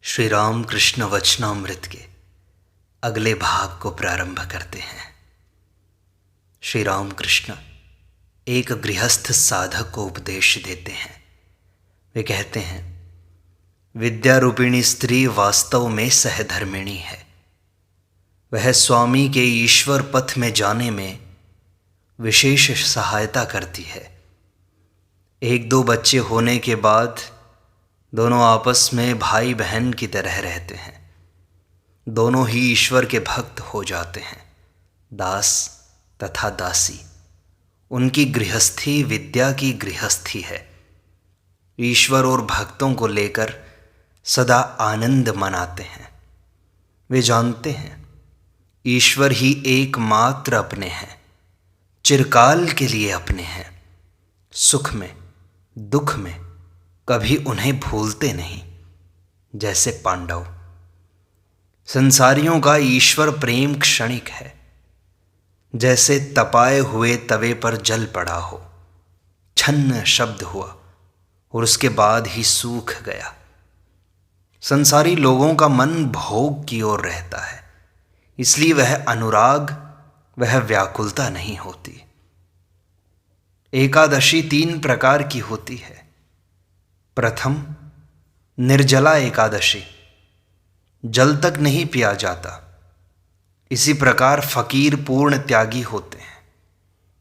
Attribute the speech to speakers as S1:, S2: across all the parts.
S1: श्री राम कृष्ण वचनामृत के अगले भाग को प्रारंभ करते हैं। श्री राम कृष्ण एक गृहस्थ साधक को उपदेश देते हैं। वे कहते हैं, विद्या रूपिणी स्त्री वास्तव में सहधर्मिणी है। वह स्वामी के ईश्वर पथ में जाने में विशेष सहायता करती है। एक दो बच्चे होने के बाद दोनों आपस में भाई बहन की तरह रहते हैं। दोनों ही ईश्वर के भक्त हो जाते हैं, दास तथा दासी। उनकी गृहस्थी विद्या की गृहस्थी है। ईश्वर और भक्तों को लेकर सदा आनंद मनाते हैं। वे जानते हैं ईश्वर ही एकमात्र अपने हैं, चिरकाल के लिए अपने हैं। सुख में दुख में कभी उन्हें भूलते नहीं। जैसे पांडव। संसारियों का ईश्वर प्रेम क्षणिक है, जैसे तपाए हुए तवे पर जल पड़ा हो, छन्न शब्द हुआ और उसके बाद ही सूख गया। संसारी लोगों का मन भोग की ओर रहता है, इसलिए वह अनुराग, वह व्याकुलता नहीं होती। एकादशी 3 प्रकार की होती है। प्रथम, निर्जला एकादशी, जल तक नहीं पिया जाता। इसी प्रकार फकीर पूर्ण त्यागी होते हैं,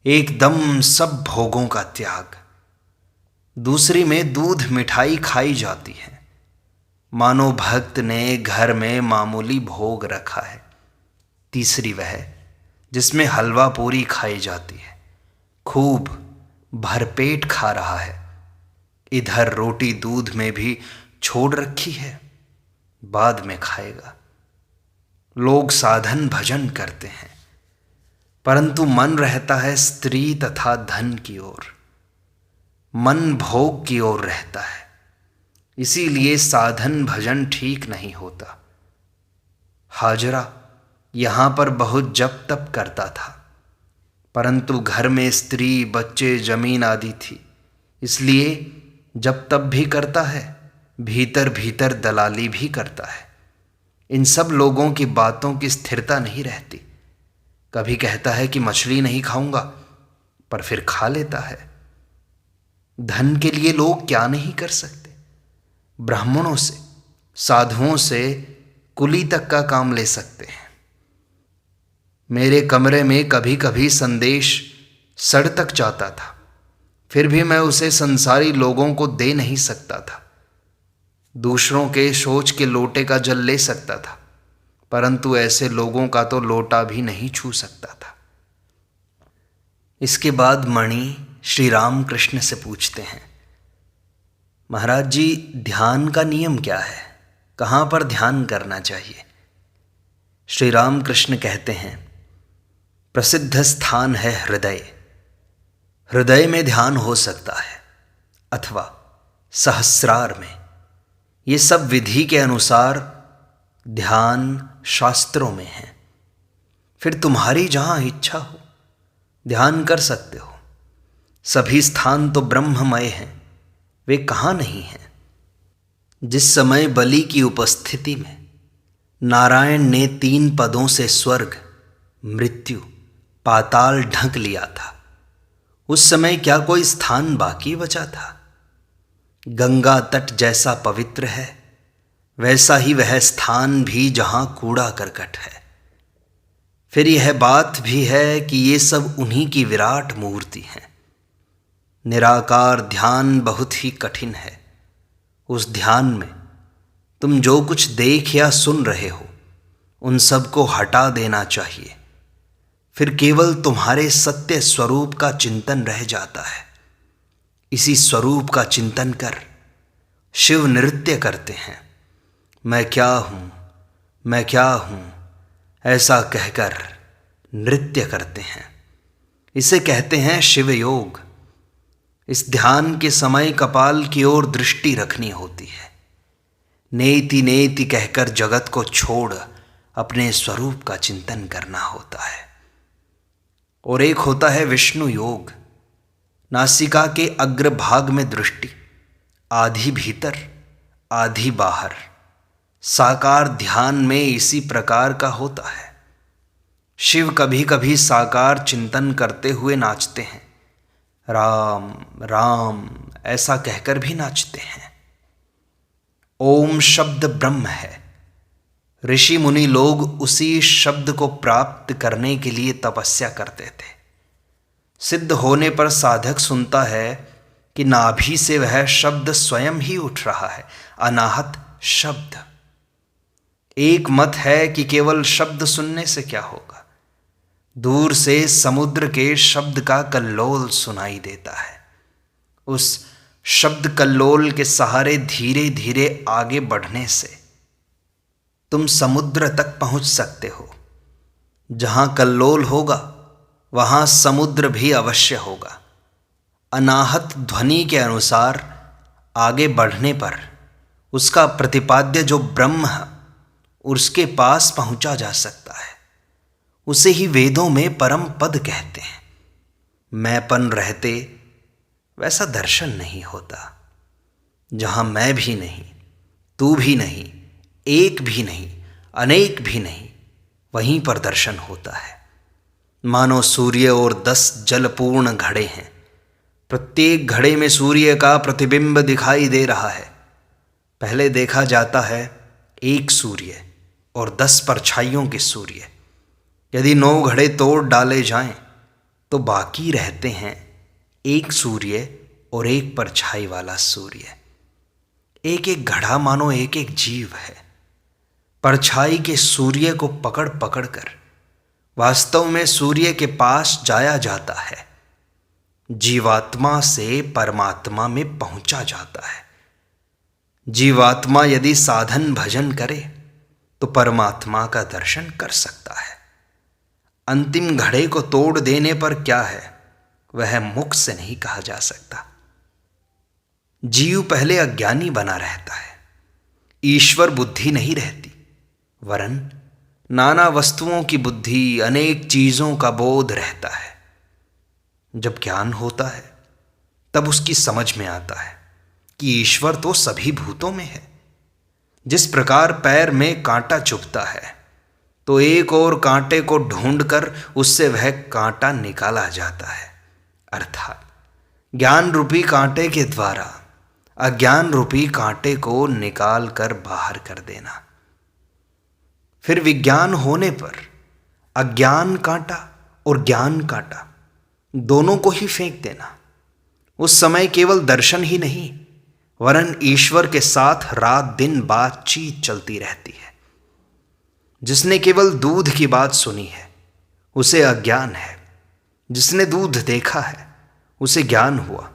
S1: एकदम सब भोगों का त्याग। दूसरी में दूध मिठाई खाई जाती है, मानो भक्त ने घर में मामूली भोग रखा है। तीसरी वह जिसमें हलवा पूरी खाई जाती है, खूब भरपेट खा रहा है। इधर रोटी दूध में भी छोड़ रखी है, बाद में खाएगा। लोग साधन भजन करते हैं, परंतु मन रहता है स्त्री तथा धन की ओर। मन भोग की ओर रहता है, इसीलिए साधन भजन ठीक नहीं होता। हाजरा यहाँ पर बहुत जप तप करता था, परंतु घर में स्त्री बच्चे जमीन आदि थी, इसलिए जब तब भी करता है, भीतर भीतर दलाली भी करता है। इन सब लोगों की बातों की स्थिरता नहीं रहती। कभी कहता है कि मछली नहीं खाऊंगा, पर फिर खा लेता है। धन के लिए लोग क्या नहीं कर सकते। ब्राह्मणों से, साधुओं से कुली तक का काम ले सकते हैं। मेरे कमरे में कभी कभी संदेश सड़ तक जाता था, फिर भी मैं उसे संसारी लोगों को दे नहीं सकता था। दूसरों के शौच के लोटे का जल ले सकता था, परंतु ऐसे लोगों का तो लोटा भी नहीं छू सकता था। इसके बाद मणि श्री राम कृष्ण से पूछते हैं, महाराज जी, ध्यान का नियम क्या है? कहाँ पर ध्यान करना चाहिए? श्री राम कृष्ण कहते हैं, प्रसिद्ध स्थान है हृदय। हृदय में ध्यान हो सकता है, अथवा सहस्रार में। ये सब विधि के अनुसार ध्यान शास्त्रों में है। फिर तुम्हारी जहां इच्छा हो ध्यान कर सकते हो। सभी स्थान तो ब्रह्ममय हैं, वे कहाँ नहीं हैं। जिस समय बलि की उपस्थिति में नारायण ने 3 पदों से स्वर्ग, मृत्यु, पाताल ढक लिया था, उस समय क्या कोई स्थान बाकी बचा था? गंगा तट जैसा पवित्र है, वैसा ही वह स्थान भी जहां कूड़ा करकट है। फिर यह बात भी है कि ये सब उन्हीं की विराट मूर्ति है। निराकार ध्यान बहुत ही कठिन है। उस ध्यान में तुम जो कुछ देख या सुन रहे हो, उन सब को हटा देना चाहिए। फिर केवल तुम्हारे सत्य स्वरूप का चिंतन रह जाता है। इसी स्वरूप का चिंतन कर शिव नृत्य करते हैं। मैं क्या हूँ, मैं क्या हूँ, ऐसा कहकर नृत्य करते हैं। इसे कहते हैं शिव योग। इस ध्यान के समय कपाल की ओर दृष्टि रखनी होती है। नेति नेति कहकर जगत को छोड़ अपने स्वरूप का चिंतन करना होता है। और एक होता है विष्णु योग। नासिका के अग्रभाग में दृष्टि, आधी भीतर आधी बाहर, साकार ध्यान में इसी प्रकार का होता है। शिव कभी कभी साकार चिंतन करते हुए नाचते हैं, राम राम ऐसा कहकर भी नाचते हैं। ओम शब्द ब्रह्म है। ऋषि मुनि लोग उसी शब्द को प्राप्त करने के लिए तपस्या करते थे। सिद्ध होने पर साधक सुनता है कि नाभि से वह शब्द स्वयं ही उठ रहा है, अनाहत शब्द। एक मत है कि केवल शब्द सुनने से क्या होगा, दूर से समुद्र के शब्द का कल्लोल सुनाई देता है। उस शब्द कल्लोल के सहारे धीरे धीरे आगे बढ़ने से तुम समुद्र तक पहुंच सकते हो। जहां कल्लोल होगा वहां समुद्र भी अवश्य होगा। अनाहत ध्वनि के अनुसार आगे बढ़ने पर उसका प्रतिपाद्य जो ब्रह्म है उसके पास पहुंचा जा सकता है। उसे ही वेदों में परम पद कहते हैं। मैंपन रहते वैसा दर्शन नहीं होता। जहां मैं भी नहीं, तू भी नहीं, एक भी नहीं, अनेक भी नहीं, वहीं पर दर्शन होता है। मानो सूर्य और 10 जलपूर्ण घड़े हैं। प्रत्येक घड़े में सूर्य का प्रतिबिंब दिखाई दे रहा है। पहले देखा जाता है एक सूर्य और 10 परछाइयों के सूर्य। यदि 9 घड़े तोड़ डाले जाएं तो बाकी रहते हैं एक सूर्य और एक परछाई वाला सूर्य। एक एक घड़ा मानो एक एक जीव है। परछाई के सूर्य को पकड़ पकड़ कर वास्तव में सूर्य के पास जाया जाता है। जीवात्मा से परमात्मा में पहुंचा जाता है। जीवात्मा यदि साधन भजन करे तो परमात्मा का दर्शन कर सकता है। अंतिम घड़े को तोड़ देने पर क्या है वह मुख से नहीं कहा जा सकता। जीव पहले अज्ञानी बना रहता है, ईश्वर बुद्धि नहीं रहती, वरन नाना वस्तुओं की बुद्धि, अनेक चीजों का बोध रहता है। जब ज्ञान होता है तब उसकी समझ में आता है कि ईश्वर तो सभी भूतों में है। जिस प्रकार पैर में कांटा चुभता है तो एक और कांटे को ढूंढकर उससे वह कांटा निकाला जाता है। अर्थात ज्ञान रूपी कांटे के द्वारा अज्ञान रूपी कांटे को निकाल कर बाहर कर देना। फिर विज्ञान होने पर अज्ञान कांटा और ज्ञान कांटा दोनों को ही फेंक देना। उस समय केवल दर्शन ही नहीं वरन ईश्वर के साथ रात दिन बातचीत चलती रहती है। जिसने केवल दूध की बात सुनी है उसे अज्ञान है, जिसने दूध देखा है उसे ज्ञान हुआ,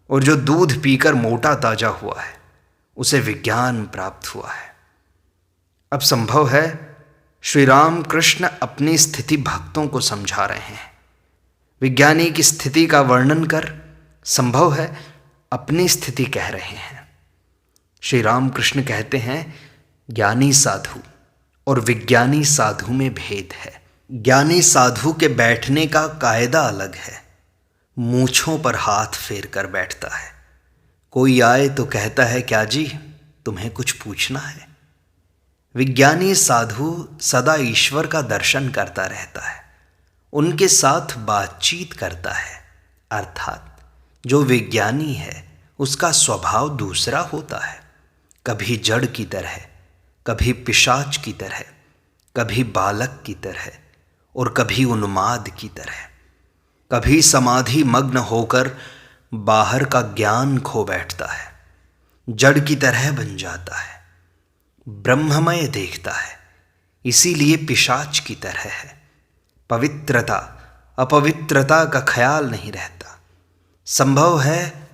S1: और जो दूध पीकर मोटा ताजा हुआ है उसे विज्ञान प्राप्त हुआ है। अब संभव है श्री राम कृष्ण अपनी स्थिति भक्तों को समझा रहे हैं। विज्ञानी की स्थिति का वर्णन कर संभव है अपनी स्थिति कह रहे हैं। श्री राम कृष्ण कहते हैं ज्ञानी साधु और विज्ञानी साधु में भेद है। ज्ञानी साधु के बैठने का कायदा अलग है। मूंछों पर हाथ फेर कर बैठता है। कोई आए तो कहता है क्या जी तुम्हें कुछ पूछना है। विज्ञानी साधु सदा ईश्वर का दर्शन करता रहता है, उनके साथ बातचीत करता है। अर्थात जो विज्ञानी है उसका स्वभाव दूसरा होता है। कभी जड़ की तरह, कभी पिशाच की तरह, कभी बालक की तरह और कभी उन्माद की तरह। कभी समाधि मग्न होकर बाहर का ज्ञान खो बैठता है, जड़ की तरह बन जाता है, ब्रह्ममय देखता है, इसीलिए पिशाच की तरह है। पवित्रता अपवित्रता का ख्याल नहीं रहता। संभव है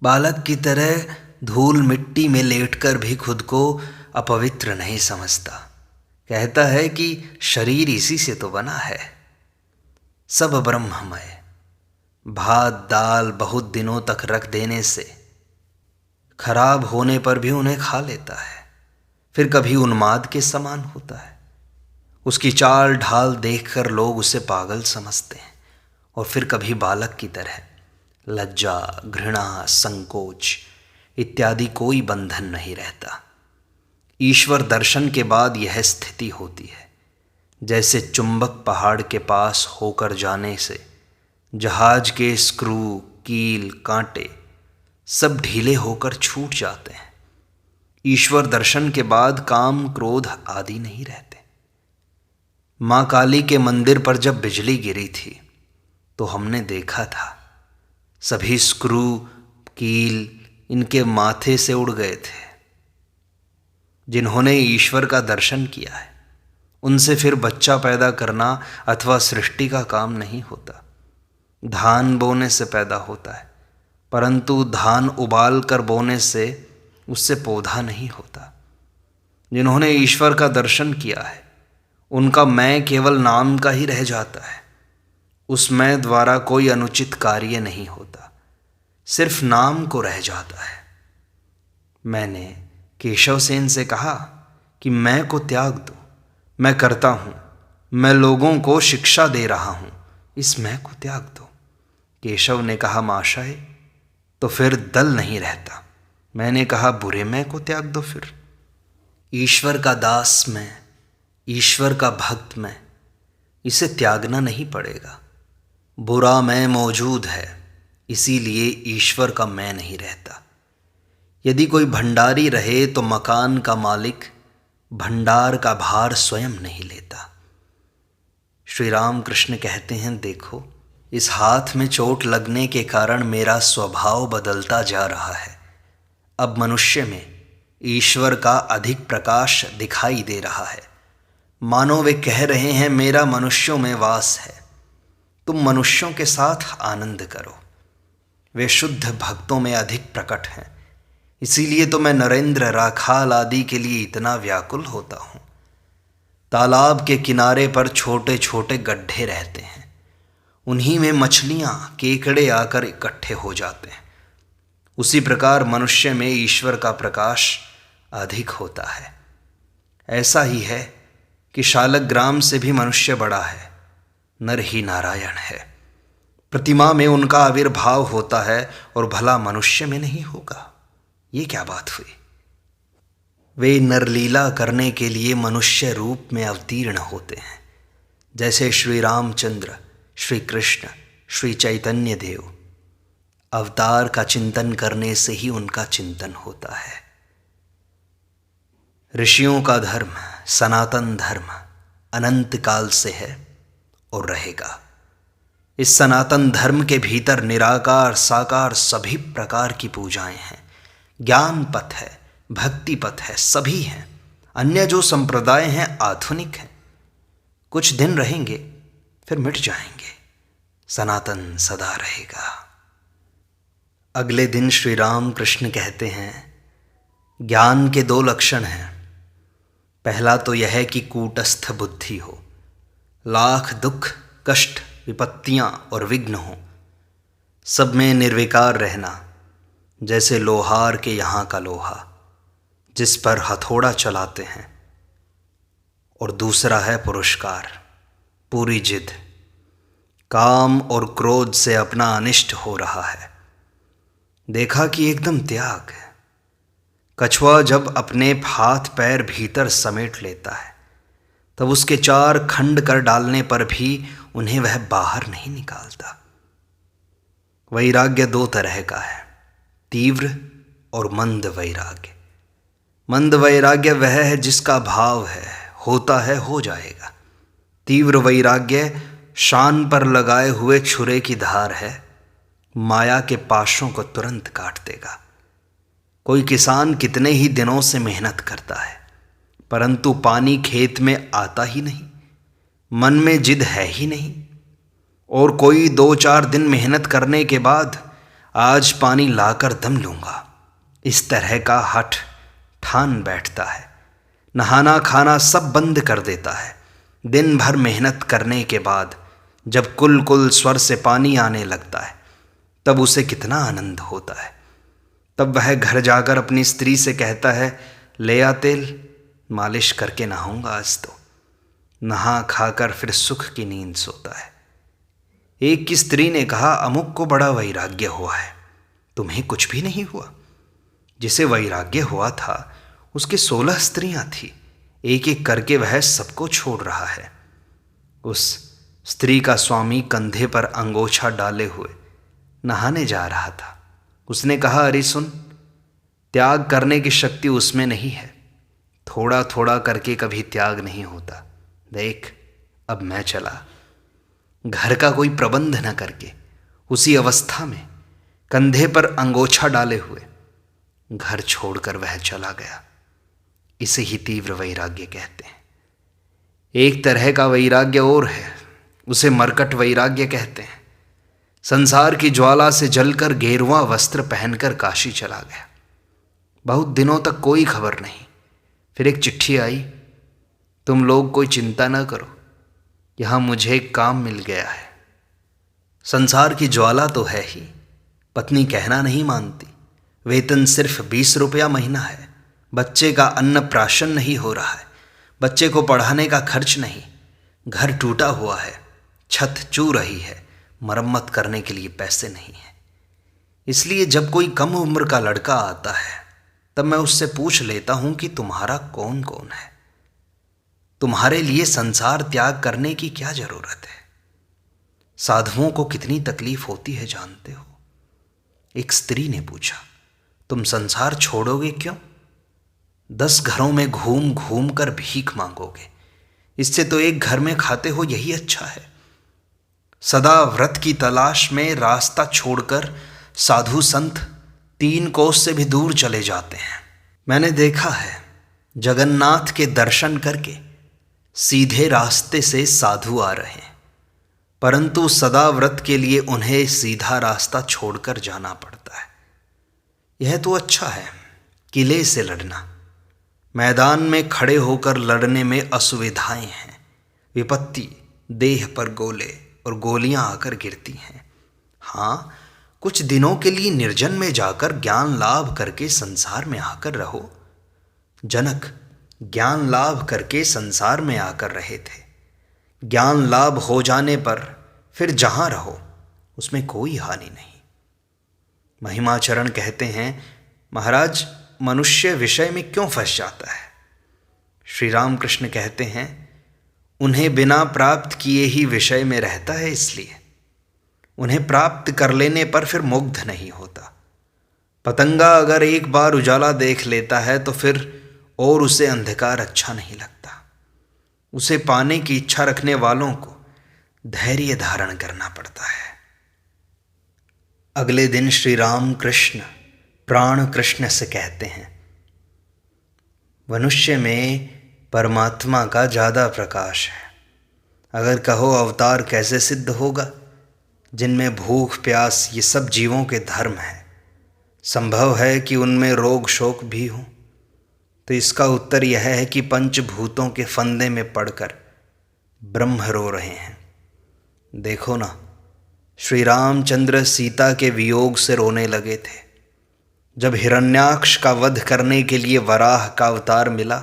S1: बालक की तरह धूल मिट्टी में लेटकर भी खुद को अपवित्र नहीं समझता। कहता है कि शरीर इसी से तो बना है। सब ब्रह्ममय। भात दाल बहुत दिनों तक रख देने से खराब होने पर भी उन्हें खा लेता है। फिर कभी उन्माद के समान होता है। उसकी चाल ढाल देखकर लोग उसे पागल समझते हैं। और फिर कभी बालक की तरह लज्जा, घृणा, संकोच इत्यादि कोई बंधन नहीं रहता। ईश्वर दर्शन के बाद यह स्थिति होती है। जैसे चुंबक पहाड़ के पास होकर जाने से जहाज के स्क्रू, कील, कांटे सब ढीले होकर छूट जाते हैं। ईश्वर दर्शन के बाद काम, क्रोध आदि नहीं रहते। माँ काली के मंदिर पर जब बिजली गिरी थी तो हमने देखा था सभी स्क्रू, कील इनके माथे से उड़ गए थे। जिन्होंने ईश्वर का दर्शन किया है उनसे फिर बच्चा पैदा करना अथवा सृष्टि का काम नहीं होता। धान बोने से पैदा होता है, परंतु धान उबाल कर बोने से उससे पौधा नहीं होता। जिन्होंने ईश्वर का दर्शन किया है उनका मैं केवल नाम का ही रह जाता है। उस मैं द्वारा कोई अनुचित कार्य नहीं होता, सिर्फ नाम को रह जाता है। मैंने केशव सेन से कहा कि मैं को त्याग दो, मैं करता हूँ, मैं लोगों को शिक्षा दे रहा हूँ, इस मैं को त्याग दो। केशव ने कहा महाशय तो फिर दल नहीं रहता। मैंने कहा बुरे मैं को त्याग दो फिर। ईश्वर का दास मैं, ईश्वर का भक्त मैं, इसे त्यागना नहीं पड़ेगा। बुरा मैं मौजूद है, इसीलिए ईश्वर का मैं नहीं रहता। यदि कोई भंडारी रहे तो मकान का मालिक भंडार का भार स्वयं नहीं लेता। श्री राम कृष्ण कहते हैं, देखो इस हाथ में चोट लगने के कारण मेरा स्वभाव बदलता जा रहा है। अब मनुष्य में ईश्वर का अधिक प्रकाश दिखाई दे रहा है। मानो वे कह रहे हैं मेरा मनुष्यों में वास है, तुम मनुष्यों के साथ आनंद करो। वे शुद्ध भक्तों में अधिक प्रकट हैं, इसीलिए तो मैं नरेंद्र, राखाल आदि के लिए इतना व्याकुल होता हूँ। तालाब के किनारे पर छोटे छोटे गड्ढे रहते हैं, उन्हीं में मछलियाँ, केकड़े आकर इकट्ठे हो जाते हैं। उसी प्रकार मनुष्य में ईश्वर का प्रकाश अधिक होता है। ऐसा ही है कि शालग्राम से भी मनुष्य बड़ा है, नर ही नारायण है। प्रतिमा में उनका आविर्भाव होता है और भला मनुष्य में नहीं होगा। ये क्या बात हुई? वे नरलीला करने के लिए मनुष्य रूप में अवतीर्ण होते हैं। जैसे श्री रामचंद्र, श्री कृष्ण, श्री चैतन्य देव, अवतार का चिंतन करने से ही उनका चिंतन होता है। ऋषियों का धर्म, सनातन धर्म अनंत काल से है और रहेगा। इस सनातन धर्म के भीतर निराकार, साकार सभी प्रकार की पूजाएं हैं। ज्ञान पथ है, भक्ति पथ है, सभी हैं। अन्य जो संप्रदाय हैं आधुनिक हैं, कुछ दिन रहेंगे फिर मिट जाएंगे। सनातन सदा रहेगा। अगले दिन श्री राम कृष्ण कहते हैं, ज्ञान के दो लक्षण हैं। पहला तो यह है कि कूटस्थ बुद्धि हो, लाख दुख, कष्ट, विपत्तियां और विघ्न हो, सब में निर्विकार रहना, जैसे लोहार के यहाँ का लोहा जिस पर हथौड़ा चलाते हैं। और दूसरा है पुरस्कार, पूरी जिद, काम और क्रोध से अपना अनिष्ट हो रहा है। देखा कि एकदम त्याग है। कछुआ जब अपने हाथ पैर भीतर समेट लेता है तब उसके 4 खंड कर डालने पर भी उन्हें वह बाहर नहीं निकालता। वैराग्य 2 तरह का है, तीव्र और मंद वैराग्य। मंद वैराग्य वह है जिसका भाव है, होता है, हो जाएगा। तीव्र वैराग्य शान पर लगाए हुए छुरे की धार है, माया के पाशों को तुरंत काट देगा। कोई किसान कितने ही दिनों से मेहनत करता है, परंतु पानी खेत में आता ही नहीं, मन में जिद है ही नहीं। और कोई 2-4 दिन मेहनत करने के बाद आज पानी लाकर दम लूँगा, इस तरह का हठ ठान बैठता है। नहाना खाना सब बंद कर देता है। दिन भर मेहनत करने के बाद जब कुल कुल स्वर से पानी आने लगता है तब उसे कितना आनंद होता है। तब वह घर जाकर अपनी स्त्री से कहता है, ले आ तेल, मालिश करके नहाऊंगा आज तो। नहा खाकर फिर सुख की नींद सोता है। एक की स्त्री ने कहा, अमुक को बड़ा वैराग्य हुआ है, तुम्हें कुछ भी नहीं हुआ? जिसे वैराग्य हुआ था उसकी 16 स्त्रियां थी, एक एक करके वह सबको छोड़ रहा है। उस स्त्री का स्वामी कंधे पर अंगोछा डाले हुए नहाने जा रहा था। उसने कहा, अरे सुन, त्याग करने की शक्ति उसमें नहीं है, थोड़ा थोड़ा करके कभी त्याग नहीं होता। देख, अब मैं चला। घर का कोई प्रबंध न करके उसी अवस्था में कंधे पर अंगोछा डाले हुए घर छोड़कर वह चला गया। इसे ही तीव्र वैराग्य कहते हैं। एक तरह का वैराग्य और है, उसे मरकट वैराग्य कहते हैं। संसार की ज्वाला से जलकर गेरुआ वस्त्र पहनकर काशी चला गया। बहुत दिनों तक कोई खबर नहीं। फिर एक चिट्ठी आई, तुम लोग कोई चिंता न करो, यहाँ मुझे एक काम मिल गया है। संसार की ज्वाला तो है ही, पत्नी कहना नहीं मानती, वेतन सिर्फ 20 रुपया महीना है, बच्चे का अन्न प्राशन नहीं हो रहा है, बच्चे को पढ़ाने का खर्च नहीं, घर टूटा हुआ है, छत चू रही है, मरम्मत करने के लिए पैसे नहीं है। इसलिए जब कोई कम उम्र का लड़का आता है तब मैं उससे पूछ लेता हूं कि तुम्हारा कौन कौन है, तुम्हारे लिए संसार त्याग करने की क्या जरूरत है। साधुओं को कितनी तकलीफ होती है जानते हो। एक स्त्री ने पूछा, तुम संसार छोड़ोगे क्यों? 10 घरों में घूम घूम कर भीख मांगोगे, इससे तो एक घर में खाते हो यही अच्छा है। सदा व्रत की तलाश में रास्ता छोड़कर साधु संत 3 कोस से भी दूर चले जाते हैं। मैंने देखा है, जगन्नाथ के दर्शन करके सीधे रास्ते से साधु आ रहे हैं, परंतु सदा व्रत के लिए उन्हें सीधा रास्ता छोड़कर जाना पड़ता है। यह तो अच्छा है, किले से लड़ना, मैदान में खड़े होकर लड़ने में असुविधाएं हैं, विपत्ति, देह पर गोले और गोलियां आकर गिरती हैं। हाँ, कुछ दिनों के लिए निर्जन में जाकर ज्ञान लाभ करके संसार में आकर रहो। जनक ज्ञान लाभ करके संसार में आकर रहे थे। ज्ञान लाभ हो जाने पर फिर जहां रहो उसमें कोई हानि नहीं। महिमाचरण कहते हैं, महाराज मनुष्य विषय में क्यों फंस जाता है? श्री राम कृष्ण कहते हैं, उन्हें बिना प्राप्त किए ही विषय में रहता है, इसलिए उन्हें प्राप्त कर लेने पर फिर मुग्ध नहीं होता। पतंगा अगर एक बार उजाला देख लेता है तो फिर और उसे अंधकार अच्छा नहीं लगता। उसे पाने की इच्छा रखने वालों को धैर्य धारण करना पड़ता है। अगले दिन श्री राम कृष्ण प्राण कृष्ण से कहते हैं, मनुष्य में परमात्मा का ज़्यादा प्रकाश है। अगर कहो अवतार कैसे सिद्ध होगा, जिनमें भूख प्यास ये सब जीवों के धर्म है, संभव है कि उनमें रोग शोक भी हो? तो इसका उत्तर यह है कि पंचभूतों के फंदे में पड़कर ब्रह्म रो रहे हैं। देखो ना, श्री रामचंद्र सीता के वियोग से रोने लगे थे। जब हिरण्याक्ष का वध करने के लिए वराह का अवतार मिला,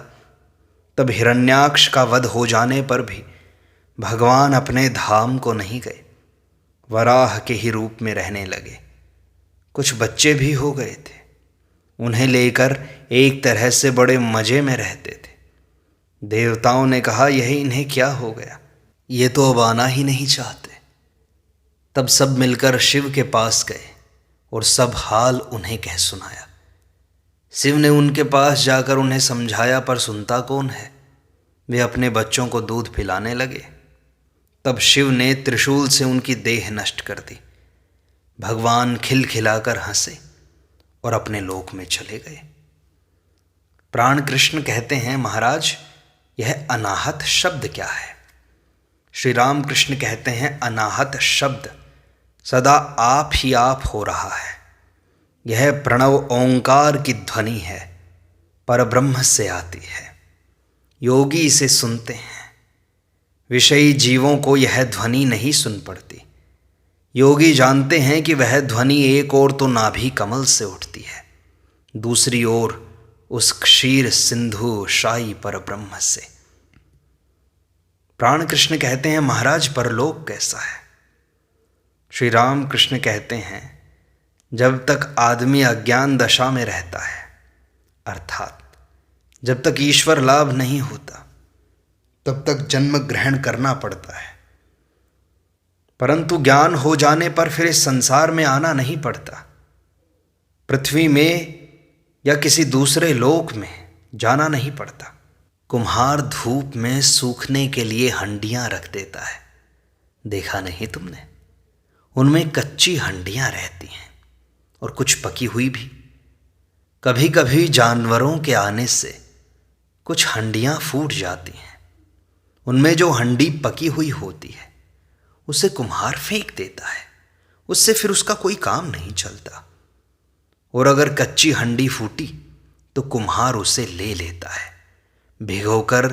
S1: तब हिरण्याक्ष का वध हो जाने पर भी भगवान अपने धाम को नहीं गए, वराह के ही रूप में रहने लगे। कुछ बच्चे भी हो गए थे, उन्हें लेकर एक तरह से बड़े मजे में रहते थे। देवताओं ने कहा, यही इन्हें क्या हो गया, ये तो अब आना ही नहीं चाहते। तब सब मिलकर शिव के पास गए और सब हाल उन्हें कह सुनाया। शिव ने उनके पास जाकर उन्हें समझाया, पर सुनता कौन है। वे अपने बच्चों को दूध पिलाने लगे। तब शिव ने त्रिशूल से उनकी देह नष्ट कर दी। भगवान खिलखिलाकर हंसे और अपने लोक में चले गए। प्राण कृष्ण कहते हैं, महाराज यह अनाहत शब्द क्या है? श्री राम कृष्ण कहते हैं, अनाहत शब्द सदा आप ही आप हो रहा है। यह प्रणव ओंकार की ध्वनि है, परब्रह्म से आती है। योगी इसे सुनते हैं। विषयी जीवों को यह ध्वनि नहीं सुन पड़ती। योगी जानते हैं कि वह ध्वनि एक ओर तो नाभि कमल से उठती है, दूसरी ओर उस क्षीर सिंधु शाही परब्रह्म से। प्राण कृष्ण कहते हैं, महाराज परलोक कैसा है? श्री राम कृष्ण कहते हैं, जब तक आदमी अज्ञान दशा में रहता है, अर्थात जब तक ईश्वर लाभ नहीं होता तब तक जन्म ग्रहण करना पड़ता है, परंतु ज्ञान हो जाने पर फिर इस संसार में आना नहीं पड़ता। पृथ्वी में या किसी दूसरे लोक में जाना नहीं पड़ता। कुम्हार धूप में सूखने के लिए हंडियां रख देता है, देखा नहीं तुमने? उनमें कच्ची हंडियां रहती हैं और कुछ पकी हुई भी। कभी कभी जानवरों के आने से कुछ हंडियां फूट जाती हैं। उनमें जो हंडी पकी हुई होती है उसे कुम्हार फेंक देता है, उससे फिर उसका कोई काम नहीं चलता। और अगर कच्ची हंडी फूटी तो कुम्हार उसे ले लेता है, भिगोकर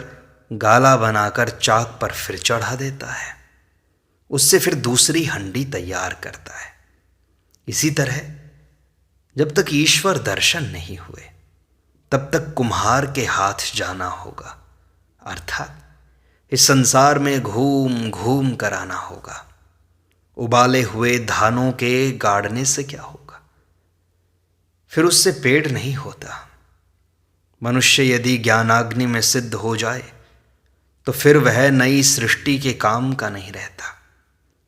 S1: गाला बनाकर चाक पर फिर चढ़ा देता है, उससे फिर दूसरी हंडी तैयार करता है। इसी तरह जब तक ईश्वर दर्शन नहीं हुए तब तक कुम्हार के हाथ जाना होगा, अर्थात इस संसार में घूम घूम कर आना होगा। उबाले हुए धानों के गाड़ने से क्या होगा? फिर उससे पेड़ नहीं होता। मनुष्य यदि ज्ञानाग्नि में सिद्ध हो जाए तो फिर वह नई सृष्टि के काम का नहीं रहता,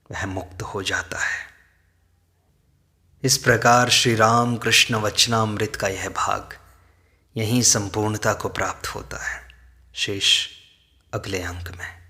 S1: वह मुक्त हो जाता है। इस प्रकार श्री राम कृष्ण वचनामृत का यह भाग यहीं संपूर्णता को प्राप्त होता है। शेष अगले अंक में।